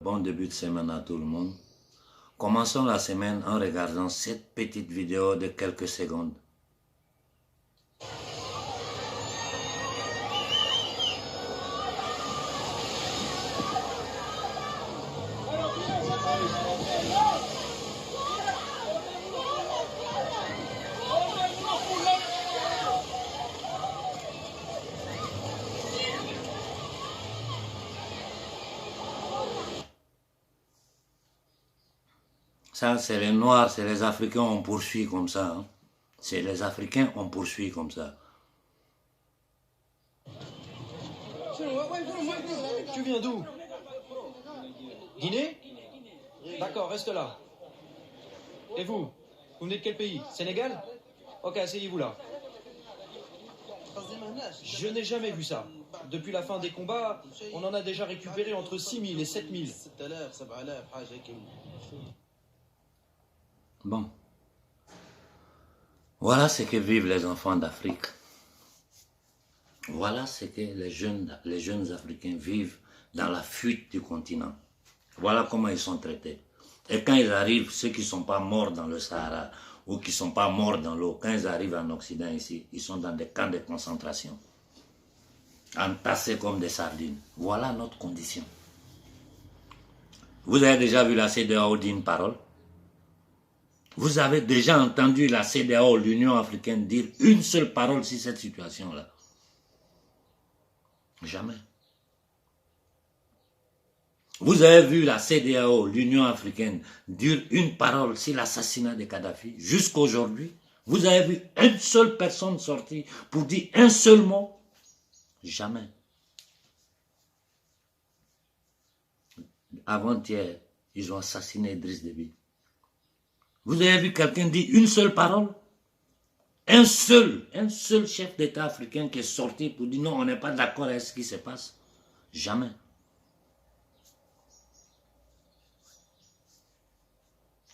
Bon début de semaine à tout le monde. Commençons la semaine en regardant cette petite vidéo de quelques secondes. Ça, c'est les Noirs, c'est les Africains, on poursuit comme ça. Hein. C'est les Africains, on poursuit comme ça. Tu viens d'où? Guinée? D'accord, reste là. Et vous? Vous venez de quel pays? Sénégal? Ok, asseyez-vous là. Je n'ai jamais vu ça. Depuis la fin des combats, on en a déjà récupéré entre 6000 et 7000. Bon. Voilà ce que vivent les enfants d'Afrique. Voilà ce que les jeunes Africains vivent dans la fuite du continent. Voilà comment ils sont traités. Et quand ils arrivent, ceux qui ne sont pas morts dans le Sahara ou qui ne sont pas morts dans l'eau, quand ils arrivent en Occident ici, ils sont dans des camps de concentration, entassés comme des sardines. Voilà notre condition. Vous avez déjà vu la CEDEAO dire une parole? Vous avez déjà entendu la CEDEAO, l'Union africaine, dire une seule parole sur cette situation-là? Jamais. Vous avez vu la CEDEAO, l'Union africaine, dire une parole sur l'assassinat de Kadhafi jusqu'à aujourd'hui? Vous avez vu une seule personne sortir pour dire un seul mot? Jamais. Avant-hier, ils ont assassiné Idriss Déby. Vous avez vu quelqu'un dire une seule parole? Un seul chef d'État africain qui est sorti pour dire non, on n'est pas d'accord avec ce qui se passe? Jamais.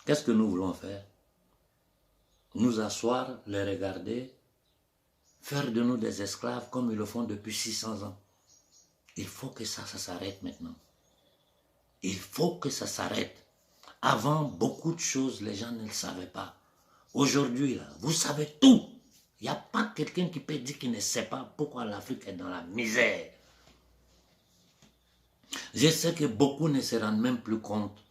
Qu'est-ce que nous voulons faire? Nous asseoir, les regarder, faire de nous des esclaves comme ils le font depuis 600 ans. Il faut que ça s'arrête maintenant. Il faut que ça s'arrête. Avant, beaucoup de choses, les gens ne le savaient pas. Aujourd'hui, là, vous savez tout. Il n'y a pas quelqu'un qui peut dire qu'il ne sait pas pourquoi l'Afrique est dans la misère. Je sais que beaucoup ne se rendent même plus compte.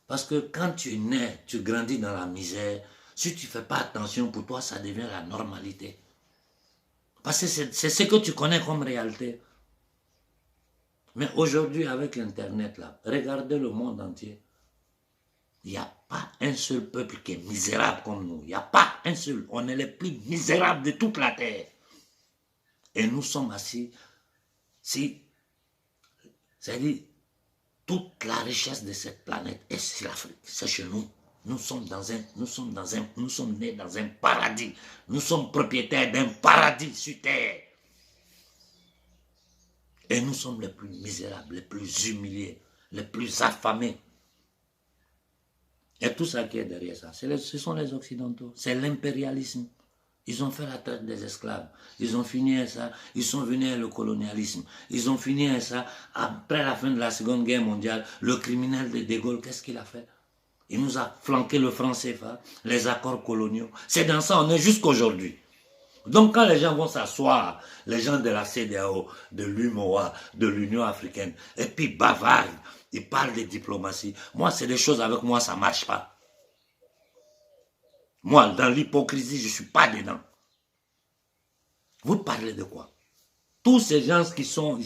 Parce que quand tu nais, tu grandis dans la misère, si tu ne fais pas attention, pour toi, ça devient la normalité. Parce que c'est ce que tu connais comme réalité. Mais aujourd'hui, avec l'Internet, là, regardez le monde entier. Il n'y a pas un seul peuple qui est misérable comme nous. Il n'y a pas un seul. On est les plus misérables de toute la terre. Et nous sommes assis. C'est-à-dire, toute la richesse de cette planète est sur l'Afrique. C'est chez nous. Nous sommes nés dans un paradis. Nous sommes propriétaires d'un paradis sur terre. Et nous sommes les plus misérables, les plus humiliés, les plus affamés. Et tout ça qui est derrière ça, ce sont les Occidentaux, c'est l'impérialisme. Ils ont fait la traite des esclaves, ils ont fini avec ça, ils sont venus avec le colonialisme, ils ont fini avec ça, après la fin de la Seconde Guerre mondiale, le criminel de Gaulle, qu'est-ce qu'il a fait? Il nous a flanqué le franc CFA, les accords coloniaux, c'est dans ça, on est jusqu'aujourd'hui. Donc quand les gens vont s'asseoir, les gens de la CEDEAO, de l'UMOA, de l'Union africaine, et puis bavardent, ils parlent de diplomatie. Moi, c'est des choses avec moi, ça ne marche pas. Moi, dans l'hypocrisie, je ne suis pas dedans. Vous parlez de quoi? Tous ces gens qui sont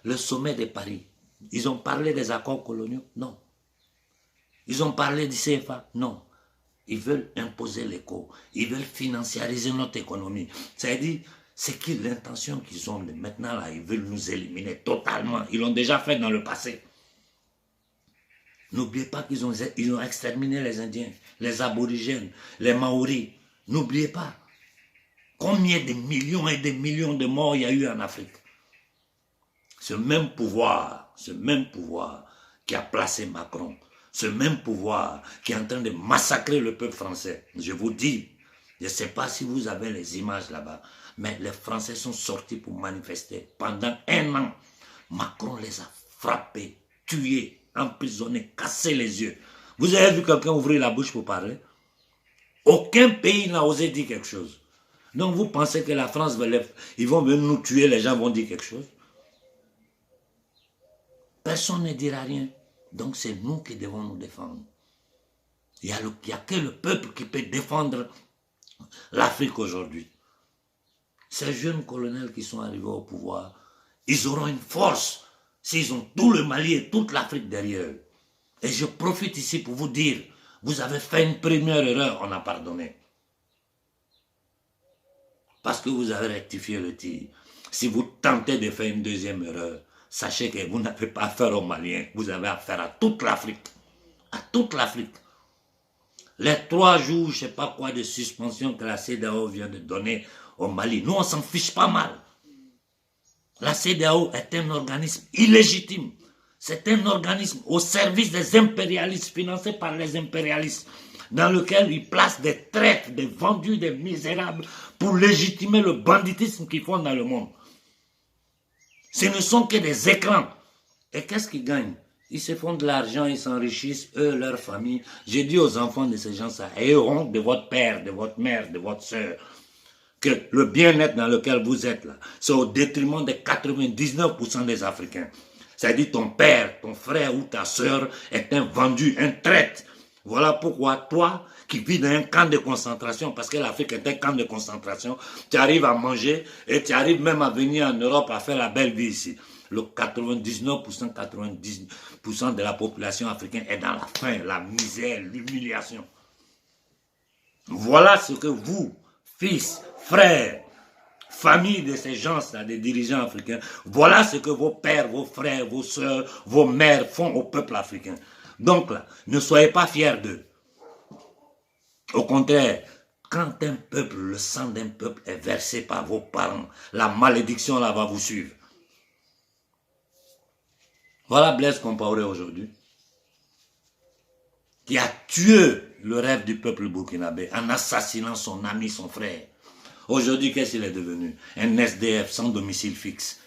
le sommet de Paris, ils ont parlé des accords coloniaux? Non. Ils ont parlé du CFA? Non. Ils veulent imposer l'éco. Ils veulent financiariser notre économie. C'est-à-dire, c'est l'intention qu'ils ont maintenant là, ils veulent nous éliminer totalement. Ils l'ont déjà fait dans le passé. N'oubliez pas qu'ils ont exterminé les Indiens, les aborigènes, les Maoris. N'oubliez pas. Combien de millions et de millions de morts il y a eu en Afrique? Ce même pouvoir qui a placé Macron, ce même pouvoir qui est en train de massacrer le peuple français. Je vous dis, je ne sais pas si vous avez les images là-bas, mais les Français sont sortis pour manifester. Pendant 1 an, Macron les a frappés, tués, emprisonner, casser les yeux. Vous avez vu quelqu'un ouvrir la bouche pour parler? Aucun pays n'a osé dire quelque chose. Donc vous pensez que la France, ils vont venir nous tuer, les gens vont dire quelque chose? Personne ne dira rien. Donc c'est nous qui devons nous défendre. Il n'y a que le peuple qui peut défendre l'Afrique aujourd'hui. Ces jeunes colonels qui sont arrivés au pouvoir, ils auront une force s'ils ont tout le Mali et toute l'Afrique derrière eux. Et je profite ici pour vous dire, vous avez fait une première erreur, on a pardonné. Parce que vous avez rectifié le tir. Si vous tentez de faire une deuxième erreur, sachez que vous n'avez pas affaire aux Maliens, vous avez affaire à toute l'Afrique. À toute l'Afrique. Les 3 jours, je ne sais pas quoi, de suspension que la CEDEAO vient de donner au Mali, nous on s'en fiche pas mal. La CEDEAO est un organisme illégitime. C'est un organisme au service des impérialistes, financé par les impérialistes, dans lequel ils placent des traîtres, des vendus, des misérables, pour légitimer le banditisme qu'ils font dans le monde. Ce ne sont que des écrans. Et qu'est-ce qu'ils gagnent? Ils se font de l'argent, ils s'enrichissent, eux, leur famille. J'ai dit aux enfants de ces gens-là, ayez honte de votre père, de votre mère, de votre soeur, que le bien-être dans lequel vous êtes là, c'est au détriment de 99% des Africains. C'est-à-dire ton père, ton frère ou ta soeur est un vendu, un traître. Voilà pourquoi toi, qui vis dans un camp de concentration, parce que l'Afrique est un camp de concentration, tu arrives à manger et tu arrives même à venir en Europe à faire la belle vie ici. Le 99%, 90% de la population africaine est dans la faim, la misère, l'humiliation. Voilà ce que vous, fils, frères, famille de ces gens-là, des dirigeants africains, voilà ce que vos pères, vos frères, vos soeurs, vos mères font au peuple africain. Donc là, ne soyez pas fiers d'eux. Au contraire, quand un peuple, le sang d'un peuple est versé par vos parents, la malédiction là va vous suivre. Voilà Blaise Compaoré aujourd'hui, qui a tué le rêve du peuple burkinabé en assassinant son ami, son frère. Aujourd'hui, qu'est-ce qu'il est devenu? Un SDF sans domicile fixe.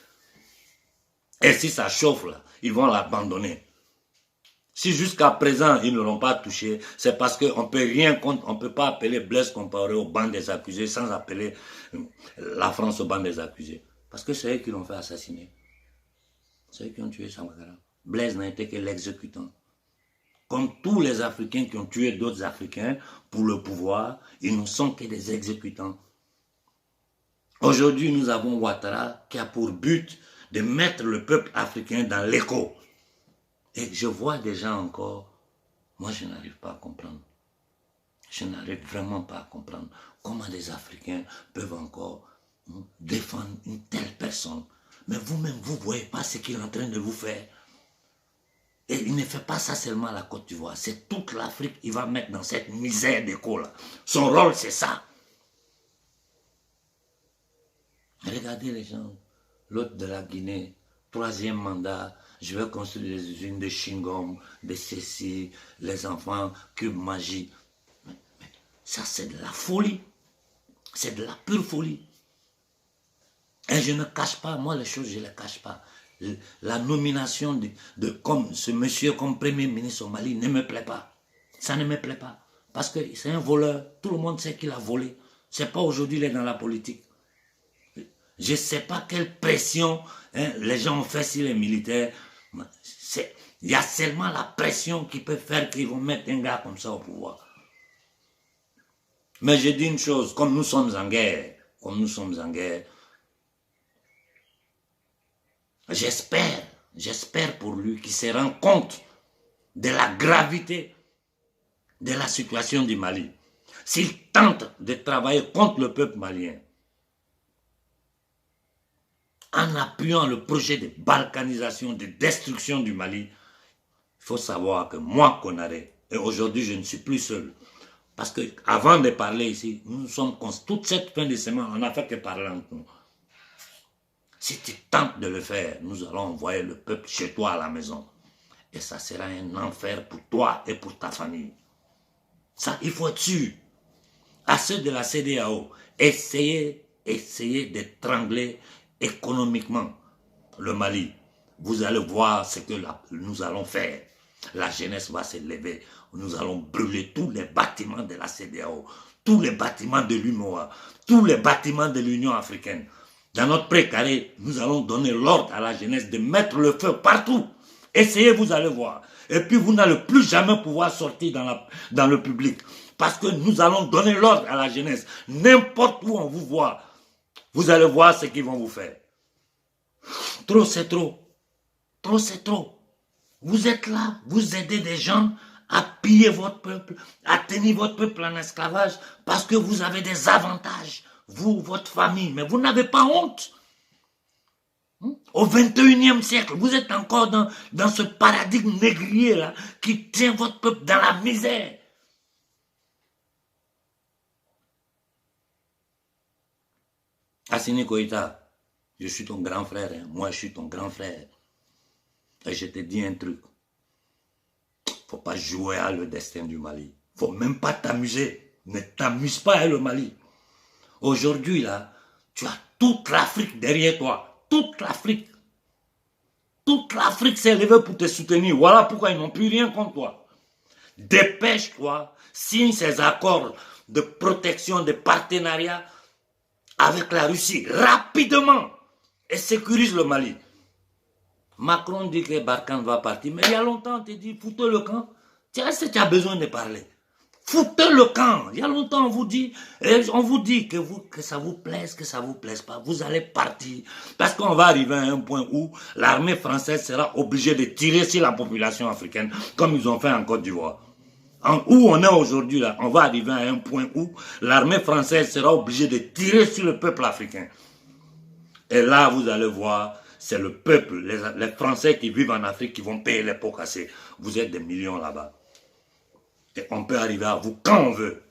Et si ça chauffe là, ils vont l'abandonner. Si jusqu'à présent, ils ne l'ont pas touché, c'est parce qu'on peut rien contre, on ne peut pas appeler Blaise Compaoré au banc des accusés sans appeler la France au banc des accusés. Parce que c'est eux qui l'ont fait assassiner. C'est eux qui ont tué Samakara. Blaise n'a été que l'exécutant. Comme tous les Africains qui ont tué d'autres Africains pour le pouvoir, ils ne sont que des exécutants. Aujourd'hui, nous avons Ouattara qui a pour but de mettre le peuple africain dans l'écho. Et je vois des gens encore, moi je n'arrive pas à comprendre. Je n'arrive vraiment pas à comprendre comment des Africains peuvent encore défendre une telle personne. Mais vous-même, vous ne voyez pas ce qu'il est en train de vous faire. Et il ne fait pas ça seulement à la Côte d'Ivoire, c'est toute l'Afrique qu'il va mettre dans cette misère d'écho-là. Son rôle, c'est ça. Regardez les gens, l'autre de la Guinée, 3e mandat, je vais construire des usines de chewing-gum, de ceci, les enfants, cube magie. Mais ça, c'est de la folie. C'est de la pure folie. Et je ne cache pas, moi les choses, je ne les cache pas. La nomination de comme ce monsieur comme premier ministre au Mali ne me plaît pas. Ça ne me plaît pas. Parce que c'est un voleur. Tout le monde sait qu'il a volé. C'est pas aujourd'hui qu'il est dans la politique. Je ne sais pas quelle pression les gens ont fait sur les militaires. Il y a seulement la pression qui peut faire qu'ils vont mettre un gars comme ça au pouvoir. Mais je dis une chose, comme nous sommes en guerre, j'espère pour lui qu'il se rend compte de la gravité de la situation du Mali. S'il tente de travailler contre le peuple malien, en appuyant le projet de balkanisation, de destruction du Mali, il faut savoir que moi, Konaré, et aujourd'hui je ne suis plus seul, parce qu'avant de parler ici, nous sommes toute cette fin de semaine, on n'a fait que parler entre nous. Si tu tentes de le faire, nous allons envoyer le peuple chez toi à la maison. Et ça sera un enfer pour toi et pour ta famille. Ça, il faut être sûr. À ceux de la CEDEAO, essayez d'étrangler économiquement le Mali. Vous allez voir ce que nous allons faire. La jeunesse va se lever. Nous allons brûler tous les bâtiments de la CEDEAO, tous les bâtiments de l'UMOA, tous les bâtiments de l'Union africaine. Dans notre précaré, nous allons donner l'ordre à la jeunesse de mettre le feu partout. Essayez, vous allez voir. Et puis vous n'allez plus jamais pouvoir sortir dans le public. Parce que nous allons donner l'ordre à la jeunesse. N'importe où on vous voit, vous allez voir ce qu'ils vont vous faire. Trop, c'est trop. Trop, c'est trop. Vous êtes là, vous aidez des gens à piller votre peuple, à tenir votre peuple en esclavage, parce que vous avez des avantages, vous, votre famille, mais vous n'avez pas honte. Au 21e siècle, vous êtes encore dans ce paradigme négrier-là qui tient votre peuple dans la misère. Assimi Goïta, je suis ton grand frère, hein. Moi je suis ton grand frère. Et je te dis un truc. Faut pas jouer à le destin du Mali. Faut même pas t'amuser. Ne t'amuse pas à le Mali. Aujourd'hui, là, tu as toute l'Afrique derrière toi. Toute l'Afrique. Toute l'Afrique s'est levée pour te soutenir. Voilà pourquoi ils n'ont plus rien contre toi. Dépêche-toi, signe ces accords de protection, de partenariat avec la Russie rapidement et sécurise le Mali. Macron dit que Barkhane va partir, mais il y a longtemps, on te dit, foutez le camp. Est-ce que tu as besoin de parler? Foutez le camp. Il y a longtemps, on vous dit que ça vous plaise, que ça vous plaise pas. Vous allez partir. Parce qu'on va arriver à un point où l'armée française sera obligée de tirer sur la population africaine, comme ils ont fait en Côte d'Ivoire. Où on est aujourd'hui, là, on va arriver à un point où l'armée française sera obligée de tirer sur le peuple africain. Et là, vous allez voir, c'est le peuple, les Français qui vivent en Afrique qui vont payer les pots cassés. Vous êtes des millions là-bas. Et on peut arriver à vous quand on veut.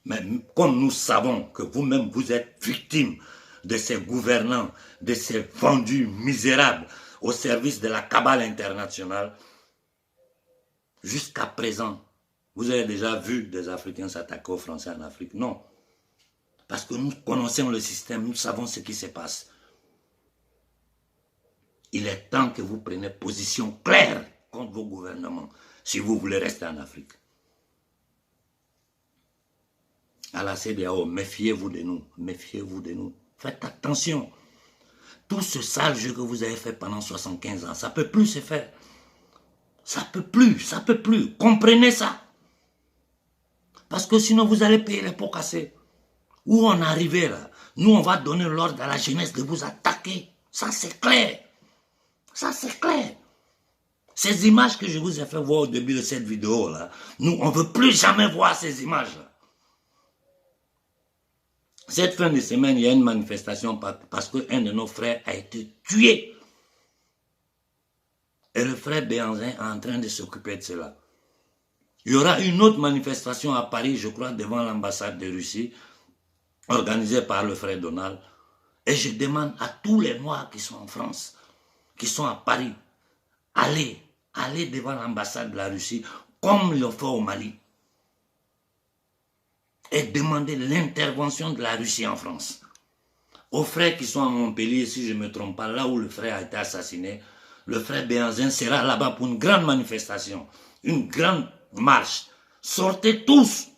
Mais comme nous savons que vous-même, vous êtes victime de ces gouvernants, de ces vendus misérables au service de la cabale internationale, jusqu'à présent, vous avez déjà vu des Africains s'attaquer aux Français en Afrique? Non. Parce que nous connaissons le système, nous savons ce qui se passe. Il est temps que vous preniez position claire contre vos gouvernements si vous voulez rester en Afrique. À la CEDEAO, méfiez-vous de nous, méfiez-vous de nous. Faites attention. Tout ce sale jeu que vous avez fait pendant 75 ans, ça ne peut plus se faire. Ça ne peut plus. Comprenez ça. Parce que sinon vous allez payer les pots cassés. Où on est arrivé là? Nous, on va donner l'ordre à la jeunesse de vous attaquer. Ça, c'est clair. Ça, c'est clair. Ces images que je vous ai fait voir au début de cette vidéo là, nous, on ne veut plus jamais voir ces images là. Cette fin de semaine, il y a une manifestation parce qu'un de nos frères a été tué. Et le frère Béhanzin est en train de s'occuper de cela. Il y aura une autre manifestation à Paris, je crois, devant l'ambassade de Russie, organisée par le frère Donald. Et je demande à tous les Noirs qui sont en France, qui sont à Paris, allez devant l'ambassade de la Russie, comme ils l'ont fait au Mali. Et demander l'intervention de la Russie en France. Aux frères qui sont à Montpellier, si je ne me trompe pas, là où le frère a été assassiné, le frère Béhanzin sera là-bas pour une grande manifestation, une grande marche. Sortez tous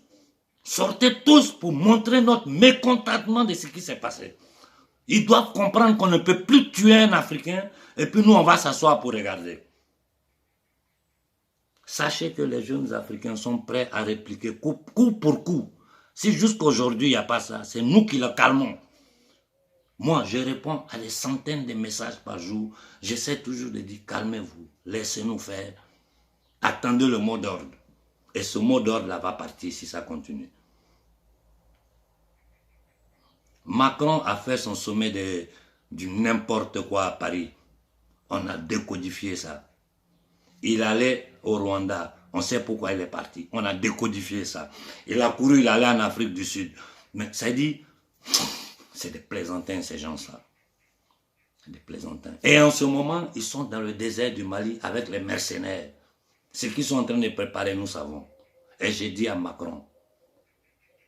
pour montrer notre mécontentement de ce qui s'est passé. Ils doivent comprendre qu'on ne peut plus tuer un Africain et puis nous on va s'asseoir pour regarder. Sachez que les jeunes Africains sont prêts à répliquer coup pour coup. Si jusqu'aujourd'hui il n'y a pas ça, c'est nous qui le calmons. Moi, je réponds à des centaines de messages par jour. J'essaie toujours de dire, calmez-vous, laissez-nous faire. Attendez le mot d'ordre. Et ce mot d'ordre-là va partir si ça continue. Macron a fait son sommet du n'importe quoi à Paris. On a décodifié ça. Il allait au Rwanda. On sait pourquoi il est parti. On a décodifié ça. Il a couru, il allait en Afrique du Sud. Mais ça dit, c'est des plaisantins ces gens-là. C'est des plaisantins. Et en ce moment, ils sont dans le désert du Mali avec les mercenaires. Ce qu'ils sont en train de préparer, nous savons. Et j'ai dit à Macron,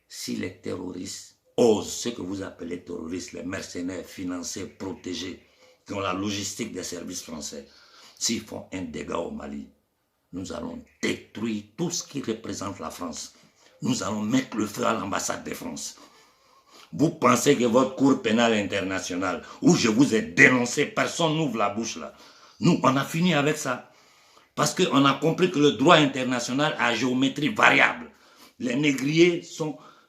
si les terroristes osent ce que vous appelez terroristes, les mercenaires financés, protégés, qui ont la logistique des services français, s'ils font un dégât au Mali, nous allons détruire tout ce qui représente la France. Nous allons mettre le feu à l'ambassade de France. Vous pensez que votre cour pénale internationale, où je vous ai dénoncé, personne n'ouvre la bouche là. Nous, on a fini avec ça. Parce qu'on a compris que le droit international a géométrie variable. Les négriers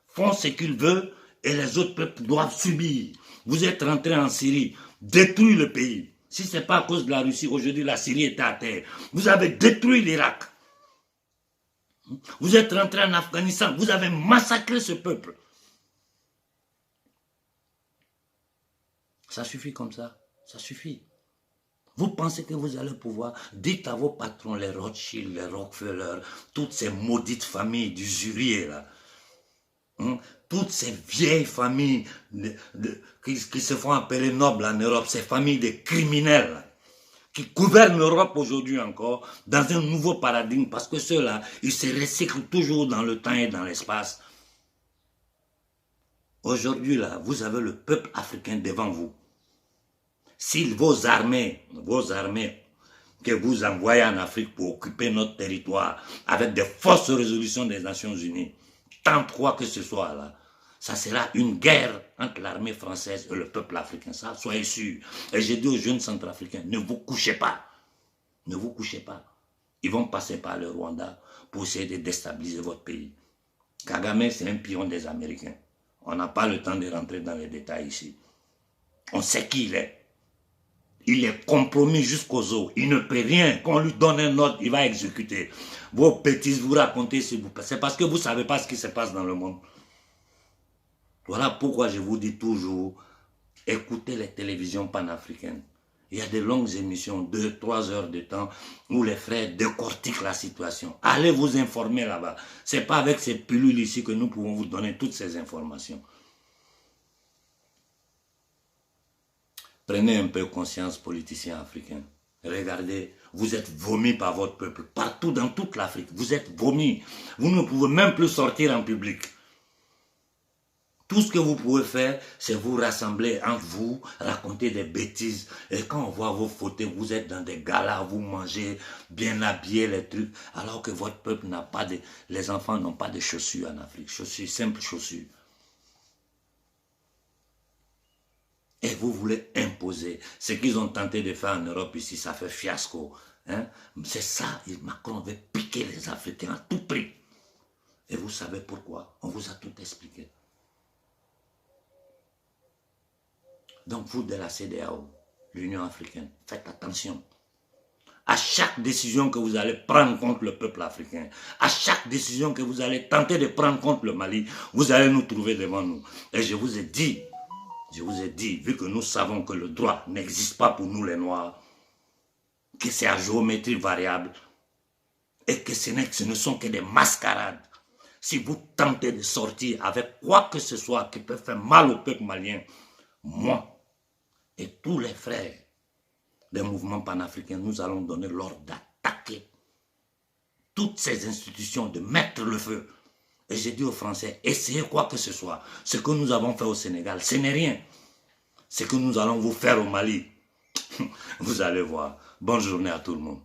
font ce qu'ils veulent et les autres peuples doivent subir. Vous êtes rentrés en Syrie, détruit le pays. Si ce n'est pas à cause de la Russie, aujourd'hui la Syrie était à terre. Vous avez détruit l'Irak. Vous êtes rentrés en Afghanistan, vous avez massacré ce peuple. Ça suffit comme ça, ça suffit. Vous pensez que vous allez pouvoir, dites à vos patrons, les Rothschild, les Rockefeller, toutes ces maudites familles d'usuriers là, toutes ces vieilles familles qui se font appeler nobles en Europe, ces familles de criminels là, qui gouvernent l'Europe aujourd'hui encore dans un nouveau paradigme, parce que ceux-là, ils se recyclent toujours dans le temps et dans l'espace. Aujourd'hui là, vous avez le peuple africain devant vous. Si vos armées que vous envoyez en Afrique pour occuper notre territoire avec des fausses résolutions des Nations Unies, tant quoi que ce soit là, ça sera une guerre entre l'armée française et le peuple africain. Ça, soyez sûrs. Et j'ai dit aux jeunes centrafricains, ne vous couchez pas. Ne vous couchez pas. Ils vont passer par le Rwanda pour essayer de déstabiliser votre pays. Kagame, c'est un pion des Américains. On n'a pas le temps de rentrer dans les détails ici. On sait qui il est. Il est compromis jusqu'aux os. Il ne peut rien. Quand on lui donne un ordre, il va exécuter. Vos bêtises, vous racontez, c'est parce que vous ne savez pas ce qui se passe dans le monde. Voilà pourquoi je vous dis toujours, écoutez les télévisions panafricaines. Il y a de longues émissions, 2-3 heures de temps, où les frères décortiquent la situation. Allez vous informer là-bas. Ce n'est pas avec ces pilules ici que nous pouvons vous donner toutes ces informations. Prenez un peu conscience, politiciens africains. Regardez, vous êtes vomis par votre peuple. Partout dans toute l'Afrique, vous êtes vomis. Vous ne pouvez même plus sortir en public. Tout ce que vous pouvez faire, c'est vous rassembler entre vous, raconter des bêtises. Et quand on voit vos photos, vous êtes dans des galas, vous mangez, bien habillés, les trucs. Alors que votre peuple n'a pas de... Les enfants n'ont pas de chaussures en Afrique. Chaussures, simples chaussures. Et vous voulez imposer. Ce qu'ils ont tenté de faire en Europe ici, ça fait fiasco. Hein? C'est ça, Macron veut piquer les Africains à tout prix. Et vous savez pourquoi? On vous a tout expliqué. Donc vous de la CEDEAO, l'Union africaine, faites attention. À chaque décision que vous allez prendre contre le peuple africain, à chaque décision que vous allez tenter de prendre contre le Mali, vous allez nous trouver devant nous. Et je vous ai dit, vu que nous savons que le droit n'existe pas pour nous les Noirs, que c'est à géométrie variable, et que ce ne sont que des mascarades. Si vous tentez de sortir avec quoi que ce soit qui peut faire mal au peuple malien, moi et tous les frères des mouvements panafricains, nous allons donner l'ordre d'attaquer toutes ces institutions, de mettre le feu. Et j'ai dit aux Français, essayez quoi que ce soit. Ce que nous avons fait au Sénégal, ce n'est rien. Ce que nous allons vous faire au Mali, vous allez voir. Bonne journée à tout le monde.